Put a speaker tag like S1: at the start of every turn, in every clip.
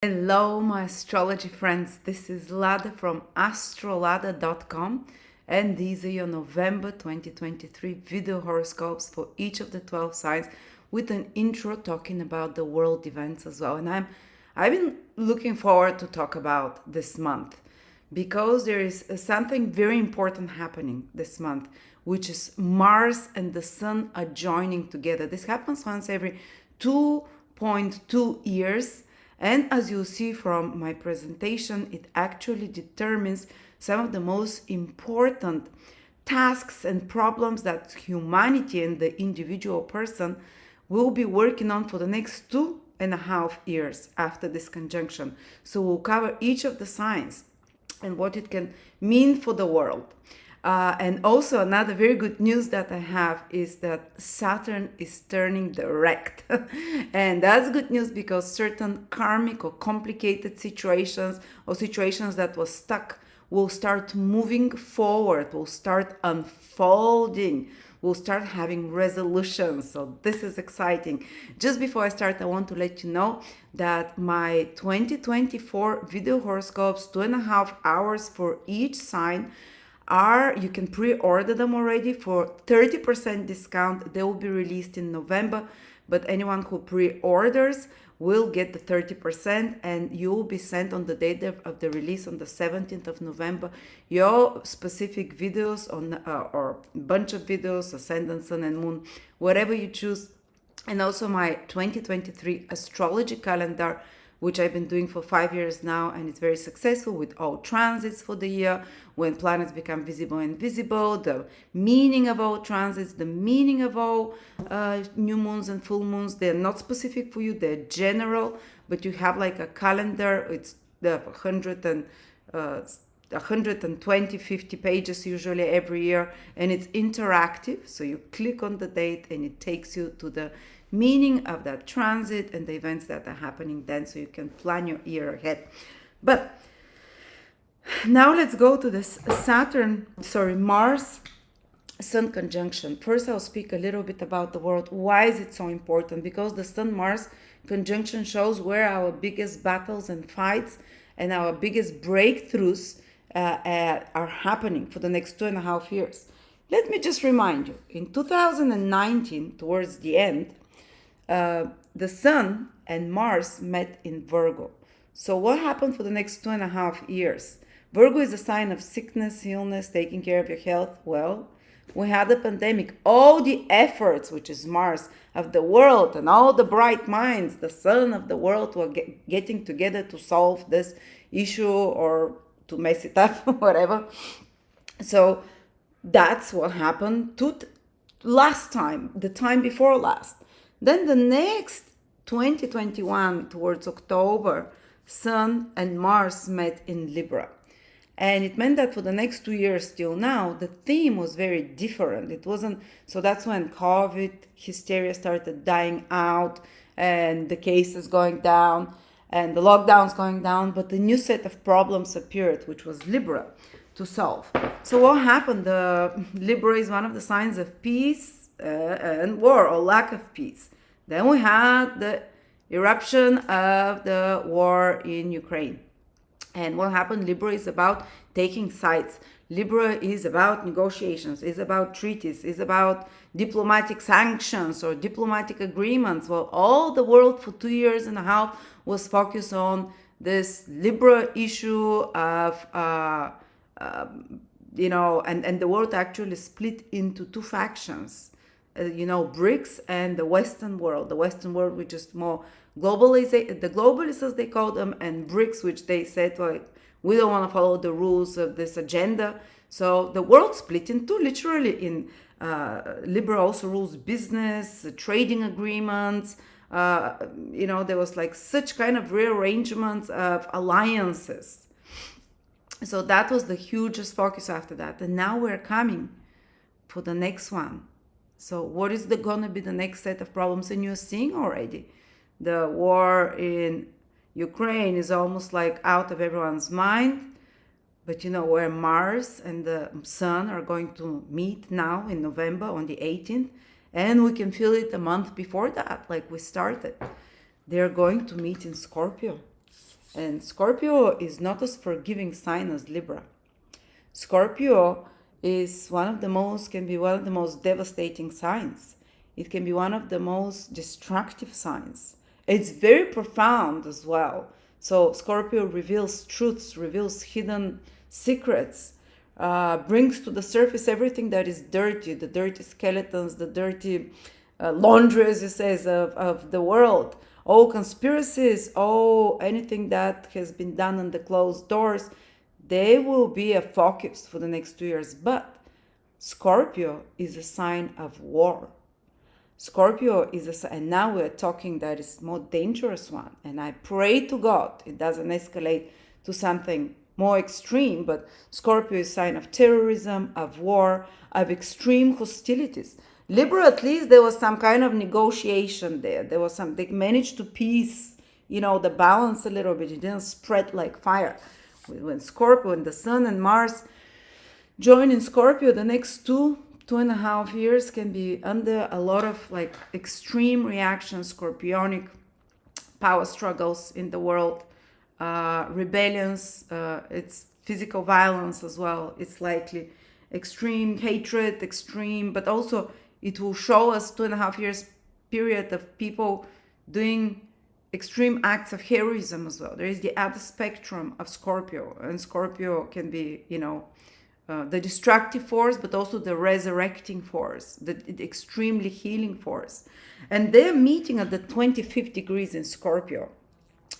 S1: Hello, my astrology friends. This is Lada from Astrolada.com, and these are your November 2023 video horoscopes for each of the 12 signs, with an intro talking about the world events as well. And I've been looking forward to talk about this month because there is something very important happening this month, which is Mars and the Sun are joining together. This happens once every 2.2 years. And as you'll see from my presentation, it actually determines some of the most important tasks and problems that humanity and the individual person will be working on for the next 2.5 years after this conjunction. So we'll cover each of the signs and what it can mean for the world. And also another very good news that I have is that Saturn is turning direct. And that's good news because certain karmic or complicated situations or situations that were stuck will start moving forward, will start unfolding, will start having resolutions. So this is exciting. Just before I start, I want to let you know that my 2024 video horoscopes, 2.5 hours for each sign, you can pre-order them already for 30% discount. They will be released in November, but anyone who pre-orders will get the 30%, and you will be sent on the date of the release on the 17th of November your specific videos on or bunch of videos, ascendant, sun and moon, whatever you choose. And also my 2023 astrology calendar, which I've been doing for 5 years now, and it's very successful with all transits for the year, when planets become visible and invisible, the meaning of all transits, the meaning of all new moons and full moons. They're not specific for you, they're general, but you have like a calendar. It's the 120, 50 pages usually every year, and it's interactive. So you click on the date and it takes you to the meaning of that transit and the events that are happening then, so you can plan your year ahead. But now let's go to this Mars Sun conjunction. First, I'll speak a little bit about the world. Why is it so important? Because the Sun Mars conjunction shows where our biggest battles and fights and our biggest breakthroughs are happening for the next 2.5 years. Let me just remind you, in 2019, towards the end, the Sun and Mars met in Virgo. So what happened for the next 2.5 years? Virgo is a sign of sickness, illness, taking care of your health. Well, we had a pandemic. All the efforts, which is Mars, of the world and all the bright minds, the sun of the world, were getting together to solve this issue or to mess it up, whatever. So that's what happened last time, the time before last. Then the next 2021, towards October, Sun and Mars met in Libra. And it meant that for the next 2 years till now, the theme was very different. It wasn't, so that's when COVID hysteria started dying out and the cases going down and the lockdowns going down, but a new set of problems appeared, which was Libra to solve. So what happened? Libra is one of the signs of peace and war, or lack of peace. Then we had the eruption of the war in Ukraine. And what happened? Libra is about taking sides. Libra is about negotiations, is about treaties, is about diplomatic sanctions or diplomatic agreements. Well, all the world for 2.5 years was focused on this Libra issue of, and the world actually split into two factions. BRICS and the Western world. The Western world, which is more the globalists, as they call them, and BRICS, which they said, like, we don't want to follow the rules of this agenda. So the world split in two, literally. In Libra also rules business, trading agreements. There was like such kind of rearrangements of alliances. So that was the hugest focus after that. And now we're coming for the next one. So what is going to be the next set of problems? And you're seeing already the war in Ukraine is almost like out of everyone's mind. But where Mars and the Sun are going to meet now in November on the 18th. And we can feel it a month before that, like we started. They're going to meet in Scorpio. And Scorpio is not as forgiving sign as Libra. Scorpio can be one of the most devastating signs. It can be one of the most destructive signs. It's very profound as well. So Scorpio reveals truths, reveals hidden secrets, brings to the surface everything that is dirty, the dirty skeletons, the dirty laundry, as you say, of the world. All conspiracies, all anything that has been done on the closed doors, they will be a focus for the next 2 years. But Scorpio is a sign of war. Scorpio is and now we're talking that is more dangerous one. And I pray to God it doesn't escalate to something more extreme, but Scorpio is a sign of terrorism, of war, of extreme hostilities. Libra, at least there was some kind of negotiation there. They managed to piece, the balance a little bit. It didn't spread like fire. When Scorpio and the Sun and Mars join in Scorpio, the next 2.5 years can be under a lot of like extreme reactions, scorpionic power struggles in the world, rebellions, it's physical violence as well. It's likely extreme hatred, but also it will show us 2.5 years period of people doing extreme acts of heroism as well. There is the other spectrum of Scorpio, and Scorpio can be, the destructive force, but also the resurrecting force, the extremely healing force. And they're meeting at the 25th degrees in Scorpio.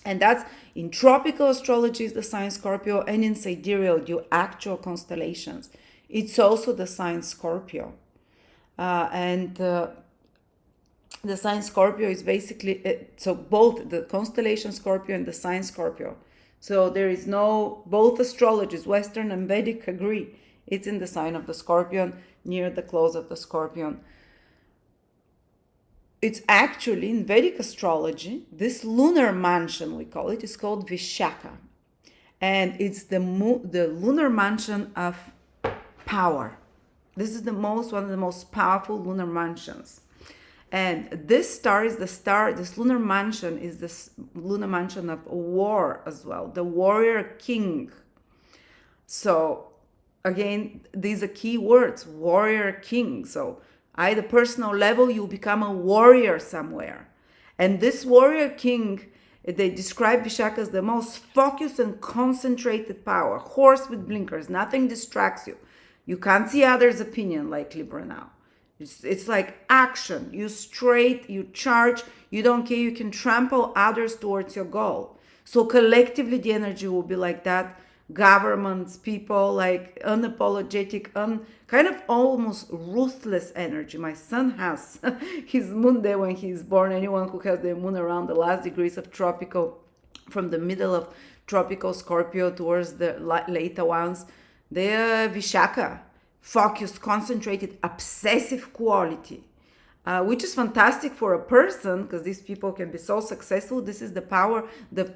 S1: And that's in tropical astrology is the sign Scorpio, and in sidereal, your actual constellations. It's also the sign Scorpio. The sign Scorpio is basically, so both the constellation Scorpio and the sign Scorpio. So there is both astrologies, Western and Vedic, agree. It's in the sign of the Scorpion, near the close of the Scorpion. It's actually, in Vedic astrology, this lunar mansion, we call it, is called Vishaka. And it's the lunar mansion of power. This is one of the most powerful lunar mansions. And this lunar mansion is this lunar mansion of war as well, the warrior king. So again, these are key words, warrior king. So at the personal level, you become a warrior somewhere. And this warrior king, they describe Vishaka as the most focused and concentrated power, horse with blinkers, nothing distracts you. You can't see others' opinion like Libra now. It's like action. You straight, you charge, you don't care, you can trample others towards your goal. So collectively the energy will be like that. Governments, people, like unapologetic, kind of almost ruthless energy. My son has his moon there when he's born. Anyone who has their moon around the last degrees of tropical, from the middle of tropical Scorpio towards the later ones, they're Vishaka. Focused, concentrated, obsessive quality, which is fantastic for a person because these people can be so successful. This is the power, the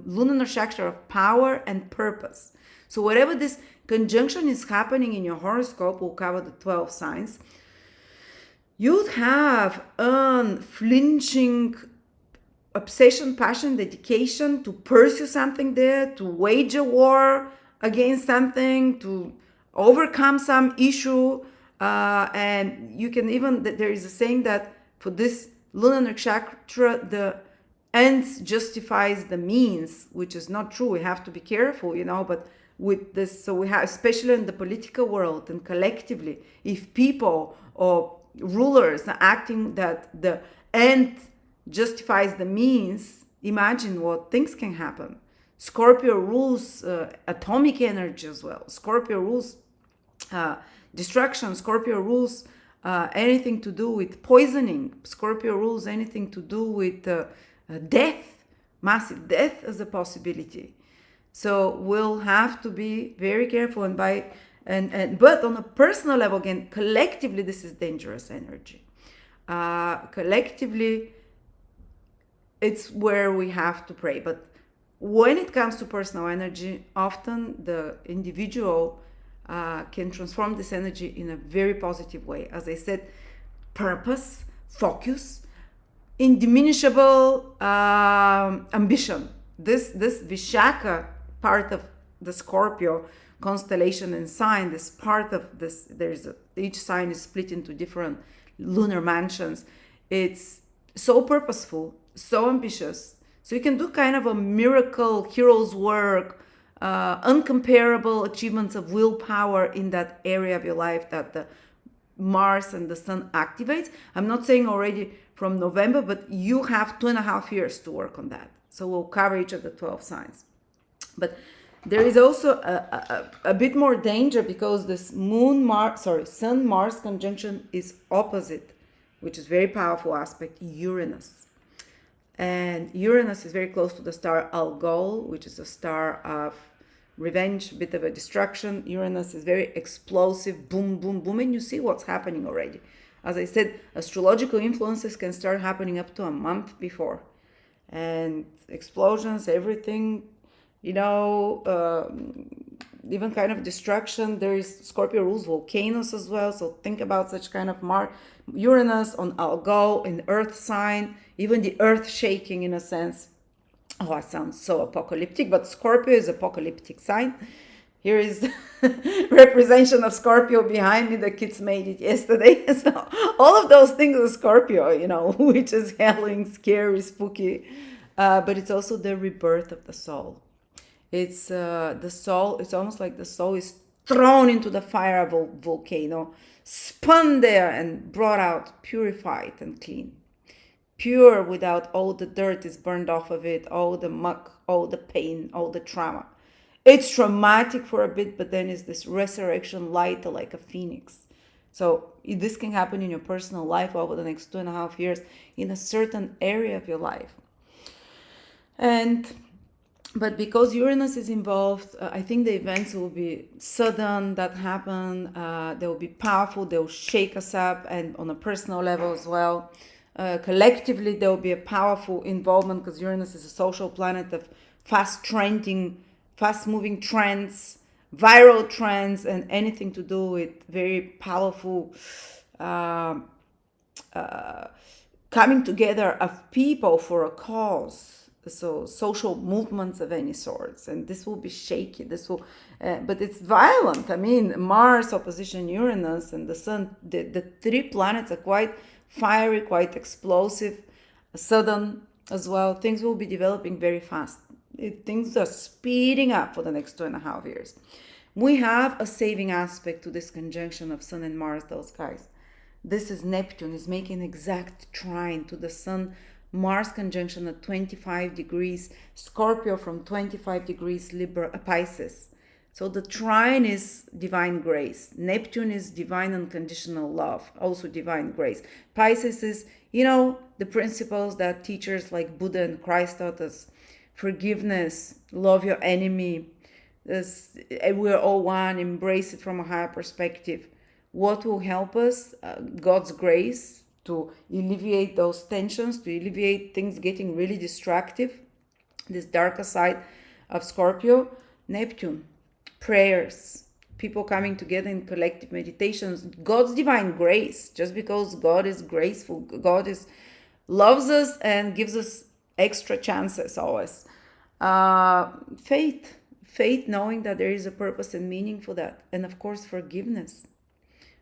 S1: lunar nakshatra of power and purpose. So whatever this conjunction is happening in your horoscope, we'll cover the 12 signs. You'd have unflinching obsession, passion, dedication to pursue something there, to wage a war against something, to overcome some issue, and you can even, there is a saying that for this lunar nakshatra, the ends justifies the means, which is not true. We have to be careful, but with this, so we have, especially in the political world and collectively, if people or rulers are acting that the end justifies the means, imagine what things can happen. Scorpio rules atomic energy as well. Scorpio rules destruction. Scorpio rules anything to do with poisoning. Scorpio rules anything to do with death, massive death as a possibility. So we'll have to be very careful. But on a personal level, again, collectively, this is dangerous energy. Collectively, it's where we have to pray. But when it comes to personal energy, often the individual can transform this energy in a very positive way. As I said, purpose, focus, indiminisable ambition. this Vishaka part of the Scorpio constellation and sign, this part of this, each sign is split into different lunar mansions. It's so purposeful, so ambitious. So you can do kind of a miracle, hero's work, uncomparable achievements of willpower in that area of your life that the Mars and the Sun activates. I'm not saying already from November, but you have 2.5 years to work on that. So we'll cover each of the 12 signs. But there is also a bit more danger because this Sun Mars conjunction is opposite, which is very powerful aspect, Uranus. And Uranus is very close to the star Algol, which is a star of revenge, a bit of a destruction. Uranus is very explosive, boom, boom, boom, and you see what's happening already. As I said, astrological influences can start happening up to a month before. And explosions, everything, even kind of destruction. There is Scorpio rules volcanoes as well, so think about such kind of Uranus on Algol in Earth sign, even the earth shaking in a sense. Oh, I sound so apocalyptic, but Scorpio is apocalyptic sign. Here is representation of Scorpio behind me. The kids made it yesterday. So all of those things are Scorpio, which is howling, scary, spooky. But it's also the rebirth of the soul. It's the soul. It's almost like the soul is thrown into the fire of a volcano, spun there and brought out purified and clean. Pure without all the dirt is burned off of it, all the muck, all the pain, all the trauma. It's traumatic for a bit, but then it's this resurrection light like a phoenix. So this can happen in your personal life over the next 2.5 years in a certain area of your life. But because Uranus is involved, I think the events will be sudden that happen. They will be powerful. They will shake us up, and on a personal level as well. Collectively, there will be a powerful involvement because Uranus is a social planet of fast-moving trends, viral trends, and anything to do with very powerful coming together of people for a cause. So social movements of any sorts, and this will be shaky. But it's violent. I mean, Mars opposition Uranus and the Sun. The three planets are quite fiery, quite explosive, sudden as well. Things will be developing very fast. Things are speeding up for the next 2.5 years. We have a saving aspect to this conjunction of Sun and Mars, those guys. This is Neptune is making exact trine to the Sun. Mars conjunction at 25 degrees Scorpio from 25 degrees Libra Pisces. So the trine is divine grace. Neptune is divine unconditional love, also divine grace. Pisces is, the principles that teachers like Buddha and Christ taught us. Forgiveness, love your enemy. We're all one, embrace it from a higher perspective. What will help us? God's grace to alleviate those tensions, to alleviate things getting really destructive. This darker side of Scorpio. Neptune, prayers, people coming together in collective meditations, God's divine grace. Just because God is graceful, God loves us and gives us extra chances always. Faith, knowing that there is a purpose and meaning for that. And of course, forgiveness.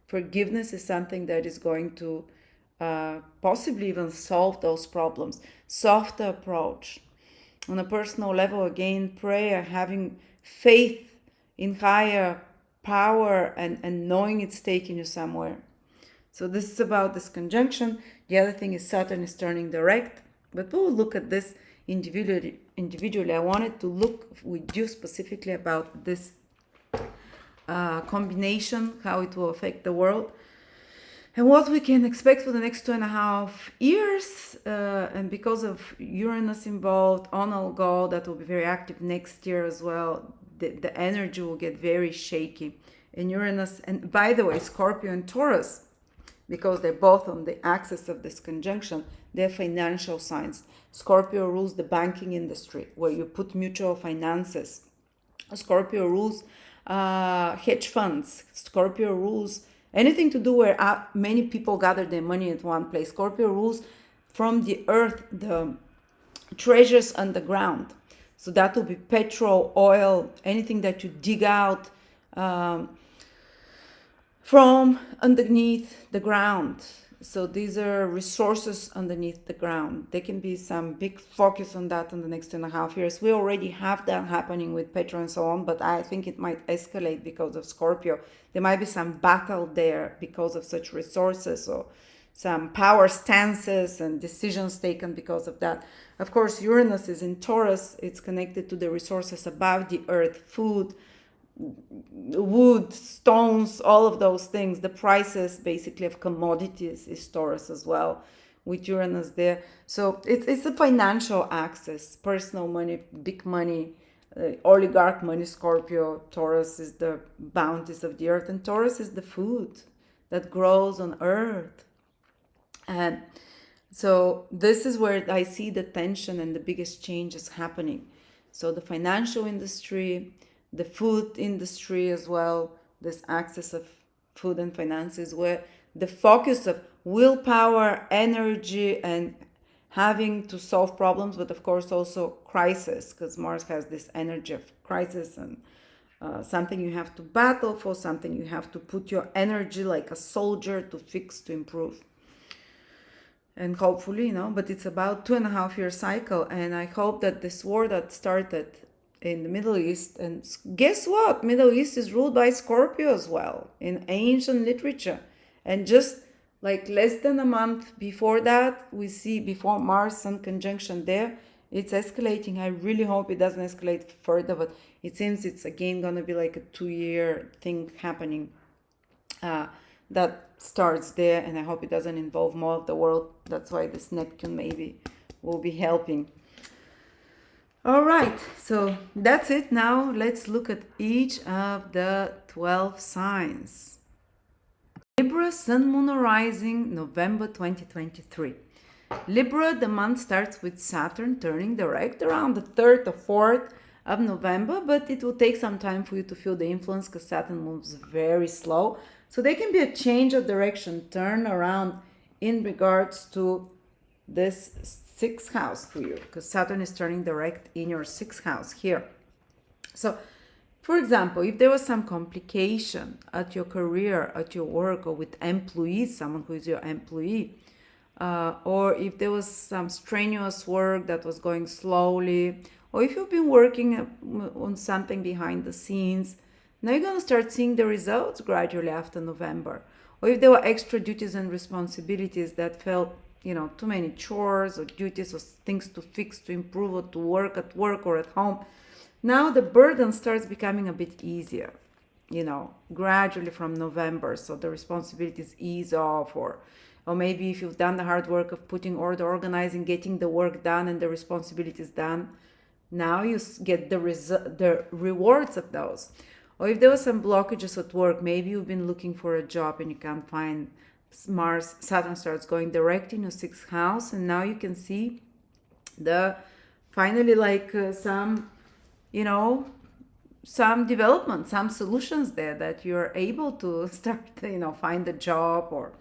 S1: Forgiveness is something that is going to possibly even solve those problems. Softer approach. On a personal level, again, prayer, having faith in higher power and knowing it's taking you somewhere. So this is about this conjunction. The other thing is Saturn is turning direct. But we'll look at this individually. I wanted to look with you specifically about this combination, how it will affect the world. And what we can expect for the next 2.5 years, and because of Uranus involved on Algol, that will be very active next year as well, the energy will get very shaky. And Uranus, and by the way, Scorpio and Taurus, because they're both on the axis of this conjunction, they're financial signs. Scorpio rules the banking industry, where you put mutual finances. Scorpio rules hedge funds. Scorpio rules anything to do where many people gather their money at one place. Scorpio rules from the earth, the treasures underground. So that will be petrol, oil, anything that you dig out from underneath the ground. So these are resources underneath the ground. There can be some big focus on that in the next 2.5 years. We already have that happening with petrol and so on, but I think it might escalate because of Scorpio. There might be some battle there because of such resources, or some power stances and decisions taken because of that. Of course, Uranus is in Taurus. It's connected to the resources above the earth, food, wood, stones, all of those things. The prices basically of commodities is Taurus as well, with Uranus there. So it's a financial access, personal money, big money, oligarch money. Scorpio, Taurus is the bounties of the earth, and Taurus is the food that grows on earth. And so this is where I see the tension and the biggest changes happening. So the financial industry, the food industry as well, this access of food and finances, where the focus of willpower, energy, and having to solve problems, but of course also crisis, because Mars has this energy of crisis and something you have to battle for, something you have to put your energy like a soldier to fix, to improve. And hopefully, but it's about 2.5 year cycle. And I hope that this war that started in the Middle East, and guess what? Middle East is ruled by Scorpio as well in ancient literature. And just like less than a month before that, we see before Mars Sun conjunction there, it's escalating. I really hope it doesn't escalate further, but it seems it's again going to be like a 2 year thing happening. That starts there, and I hope it doesn't involve more of the world. That's why this Neptune maybe will be helping. All right, so that's it. Now let's look at each of the 12 signs. Libra, Sun, Moon, or Rising, November 2023. Libra, the month starts with Saturn turning direct around the 3rd or 4th of November, but it will take some time for you to feel the influence because Saturn moves very slow. So there can be a change of direction, turn around in regards to this 6th house for you, because Saturn is turning direct in your 6th house here. So, for example, if there was some complication at your career, at your work, or with employees, someone who is your employee, or if there was some strenuous work that was going slowly, or if you've been working on something behind the scenes, now you're going to start seeing the results gradually after November. Or if there were extra duties and responsibilities that felt, too many chores or duties or things to fix, to improve, or to work at work or at home, now the burden starts becoming a bit easier, gradually from November. So the responsibilities ease off, or maybe if you've done the hard work of putting order, organizing, getting the work done and the responsibilities done, now you get the rewards of those. Or if there were some blockages at work, maybe you've been looking for a job and you can't find, Saturn starts going direct in your 6th house, and now you can see finally some development, some solutions there, that you're able to start, find a job, or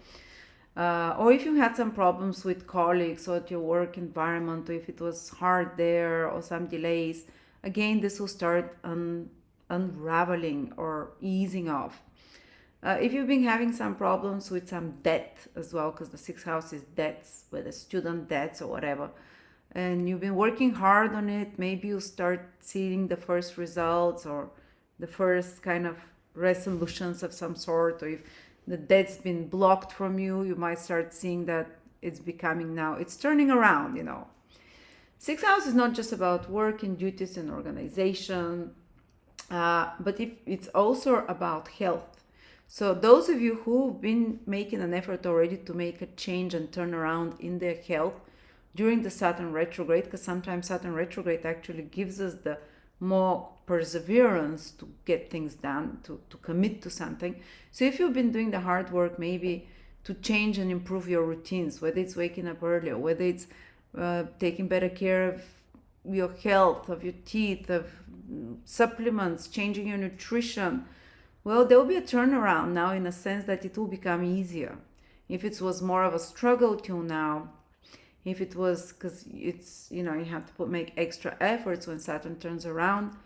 S1: if you had some problems with colleagues or at your work environment, or if it was hard there or some delays, again, this will start unraveling or easing off. If you've been having some problems with some debt as well, because the 6th house is debts, whether student debts or whatever, and you've been working hard on it, maybe you start seeing the first results or the first kind of resolutions of some sort. Or if the debt's been blocked from you, you might start seeing that it's becoming, now it's turning around. 6th house is not just about work and duties and organization, but it's also about health. So those of you who've been making an effort already to make a change and turn around in their health during the Saturn retrograde, because sometimes Saturn retrograde actually gives us the more perseverance to get things done, to commit to something. So if you've been doing the hard work, maybe to change and improve your routines, whether it's waking up earlier, whether it's taking better care of your health, of your teeth, of supplements, changing your nutrition, well, there will be a turnaround now, in a sense that it will become easier. If it was more of a struggle till now, If it was because it's, you have to make extra efforts when Saturn turns around,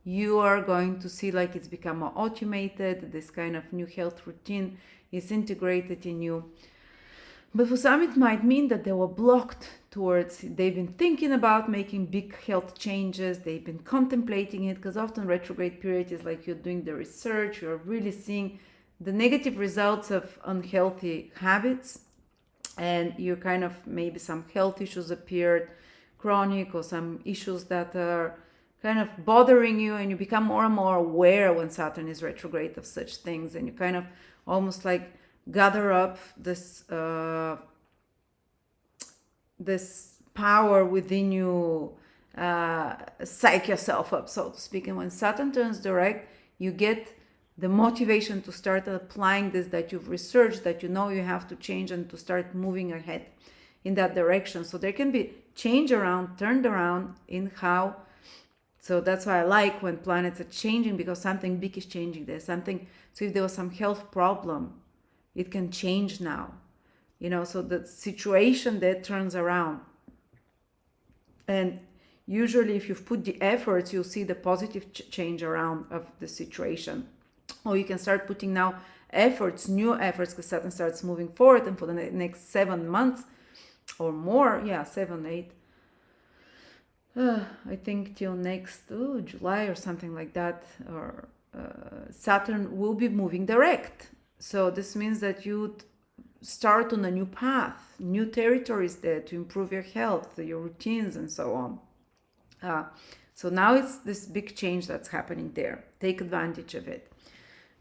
S1: you are going to see like it's become more automated. This kind of new health routine is integrated in you. But for some, it might mean that they were blocked towards, they've been thinking about making big health changes, they've been contemplating it, because often retrograde period is like you're doing the research, you're really seeing the negative results of unhealthy habits, and you're kind of, maybe some health issues appeared, chronic, or some issues that are kind of bothering you, and you become more and more aware when Saturn is retrograde of such things, and you kind of almost like gather up this this power within you, psych yourself up, so to speak. And when Saturn turns direct, you get the motivation to start applying this that you've researched, that you know you have to change, and to start moving ahead in that direction. So there can be change around, turned around in how. So that's why I like when planets are changing, because something big is changing. There's something. So if there was some health problem, it can change now, so the situation that turns around. And usually if you've put the efforts, you'll see the positive change around of the situation. Or you can start putting now efforts, new efforts, because Saturn starts moving forward, and for the next 7 months or more, 7, 8, I think till next July or something like that, or Saturn will be moving direct. So this means that you start on a new path, new territories there to improve your health, your routines, and so on. So now it's this big change that's happening there. Take advantage of it.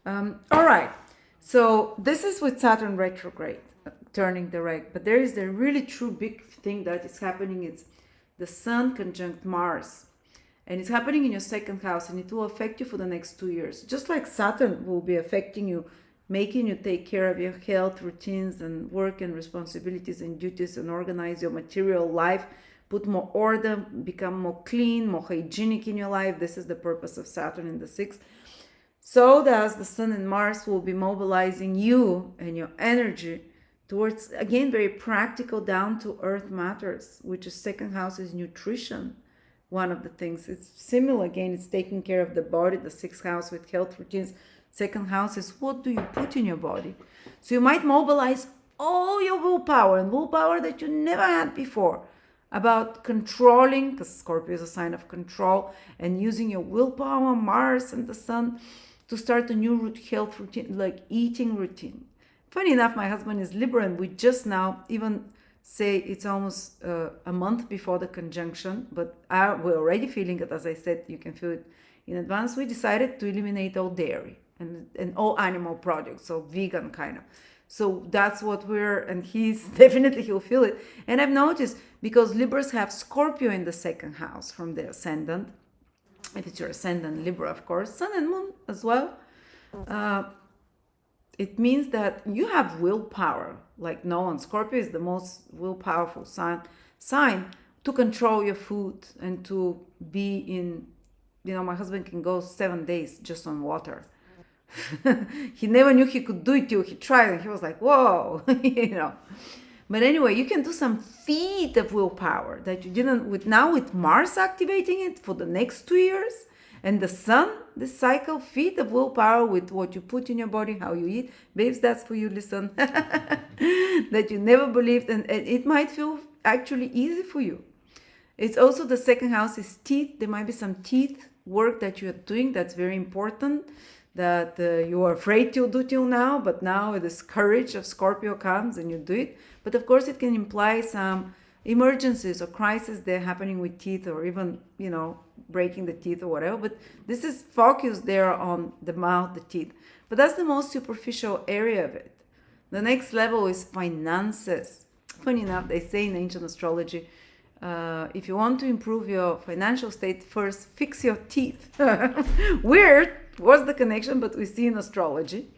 S1: All right. So this is with Saturn retrograde, turning direct. But there is the really true big thing that is happening. It's the Sun conjunct Mars. And it's happening in your second house, and it will affect you for the next 2 years. Just like Saturn will be affecting you, making you take care of your health routines and work and responsibilities and duties, and organize your material life, put more order, become more clean, more hygienic in your life. This is the purpose of Saturn in the 6th. So does the Sun and Mars will be mobilizing you and your energy towards, again, very practical, down to earth matters, which is second house is nutrition. One of the things, it's similar, again, it's taking care of the body. The 6th house with health routines. Second house is what do you put in your body. So you might mobilize all your willpower, and willpower that you never had before, about controlling, because Scorpio is a sign of control, and using your willpower, Mars and the Sun, to start a new health routine, like eating routine. Funny enough, my husband is Libra, and we just now, even say it's almost a month before the conjunction, but we're already feeling it. As I said, you can feel it in advance. We decided to eliminate all dairy and all animal products, so vegan kind of. So that's what and he'll feel it. And I've noticed, because Libras have Scorpio in the second house from their ascendant, if it's your ascendant Libra, of course, Sun and Moon as well, it means that you have willpower like no one. Scorpio is the most willpowerful sign to control your food and to be in, my husband can go 7 days just on water. He never knew he could do it till he tried, and he was like, whoa. But anyway, you can do some feat of willpower that you didn't with Mars activating it for the next 2 years, and the Sun, this cycle, feat of willpower with what you put in your body, how you eat. Babes, that's for you, listen. That you never believed, and it might feel actually easy for you. It's also the second house is teeth. There might be some teeth work that you're doing that's very important, that you are afraid to do till now, but now this courage of Scorpio comes and you do it. But of course it can imply some emergencies or crises that are happening with teeth, or even, breaking the teeth or whatever. But this is focused there on the mouth, the teeth. But that's the most superficial area of it. The next level is finances. Funny enough, they say in ancient astrology, if you want to improve your financial state, first fix your teeth. Weird. What's the connection? But we see in astrology.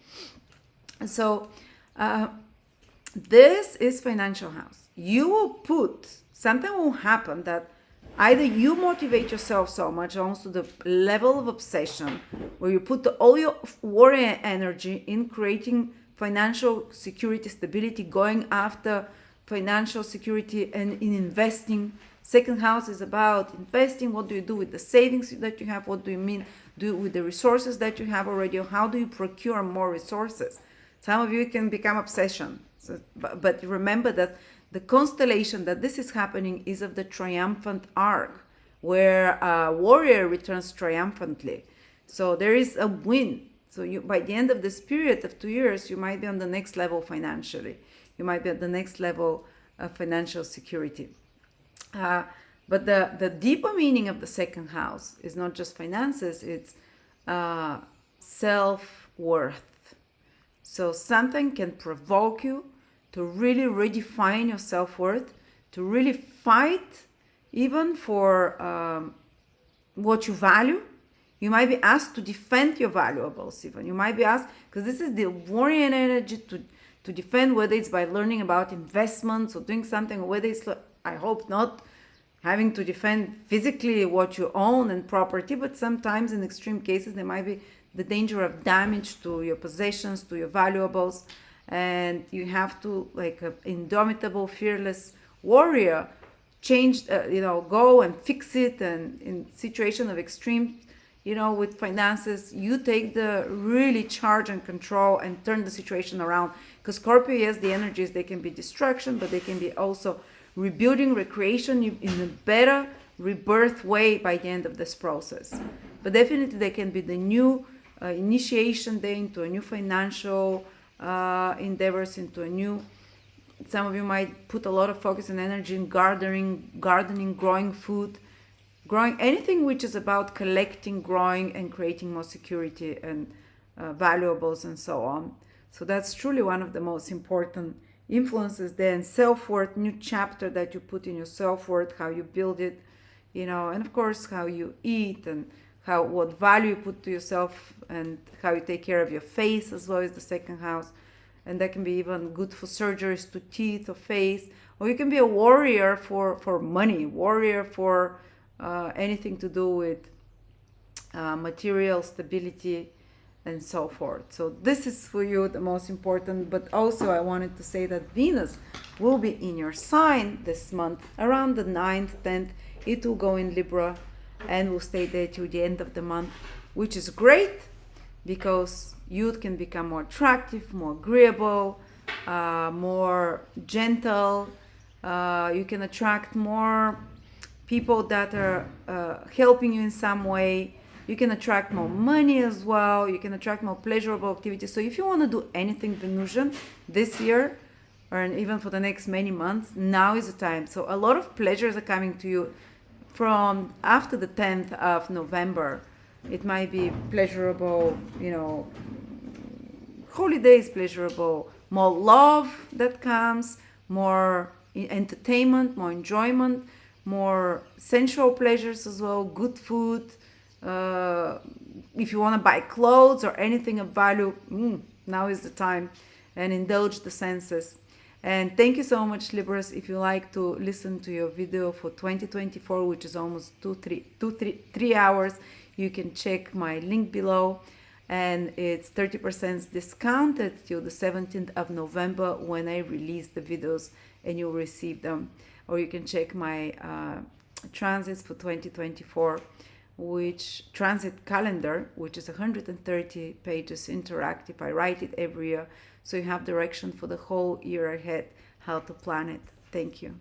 S1: So this is financial house. You will something will happen that either you motivate yourself so much, almost to the level of obsession, where you put all your warrior energy in creating financial security, stability, going after financial security and in investing. Second house is about investing. What do you do with the savings that you have? What do you do with the resources that you have already? How do you procure more resources? Some of you can become obsession. So, but remember that the constellation that this is happening is of the triumphant arc, where a warrior returns triumphantly. So there is a win. So you, by the end of this period of 2 years, you might be on the next level financially. You might be at the next level of financial security. But the deeper meaning of the second house is not just finances, it's self-worth. So something can provoke you to really redefine your self-worth, to really fight even for what you value. You might be asked to defend your valuables even. You might be asked, because this is the warrior energy to defend, whether it's by learning about investments or doing something, or whether it's, I hope not, having to defend physically what you own and property, but sometimes in extreme cases there might be the danger of damage to your possessions, to your valuables, and you have to, like an indomitable, fearless warrior, go and fix it. And in situation of extreme, with finances, you take the really charge and control and turn the situation around. Because Scorpio, yes, the energies, they can be destruction, but they can be also rebuilding, recreation in a better rebirth way by the end of this process. But definitely they can be the new initiation day into a new financial endeavors, into a new, some of you might put a lot of focus and energy in gardening, growing food, growing anything which is about collecting, growing, and creating more security and valuables and so on. So that's truly one of the most important influences there. And self-worth, new chapter that you put in your self-worth, how you build it, and of course how you eat and what value you put to yourself, and how you take care of your face as well as the second house. And that can be even good for surgeries to teeth or face, or you can be a warrior for money, warrior for anything to do with material stability and so forth. So this is for you the most important. But also I wanted to say that Venus will be in your sign this month around the 9th, 10th. It will go in Libra and will stay there till the end of the month, which is great because youth can become more attractive, more agreeable, more gentle. You can attract more people that are helping you in some way. You can attract more money as well. You can attract more pleasurable activities. So if you want to do anything Venusian this year, or even for the next many months, now is the time. So a lot of pleasures are coming to you from after the 10th of November. It might be pleasurable, holidays, pleasurable, more love that comes, more entertainment, more enjoyment, more sensual pleasures as well, good food. If you want to buy clothes or anything of value, now is the time, and indulge the senses. And thank you so much, Libras. If you like to listen to your video for 2024, which is almost 3 hours, you can check my link below, and it's 30% discounted till the 17th of November when I release the videos, and you'll receive them. Or you can check my transits for 2024, which transit calendar, which is 130 pages interactive. I write it every year, so you have direction for the whole year ahead, how to plan it. Thank you.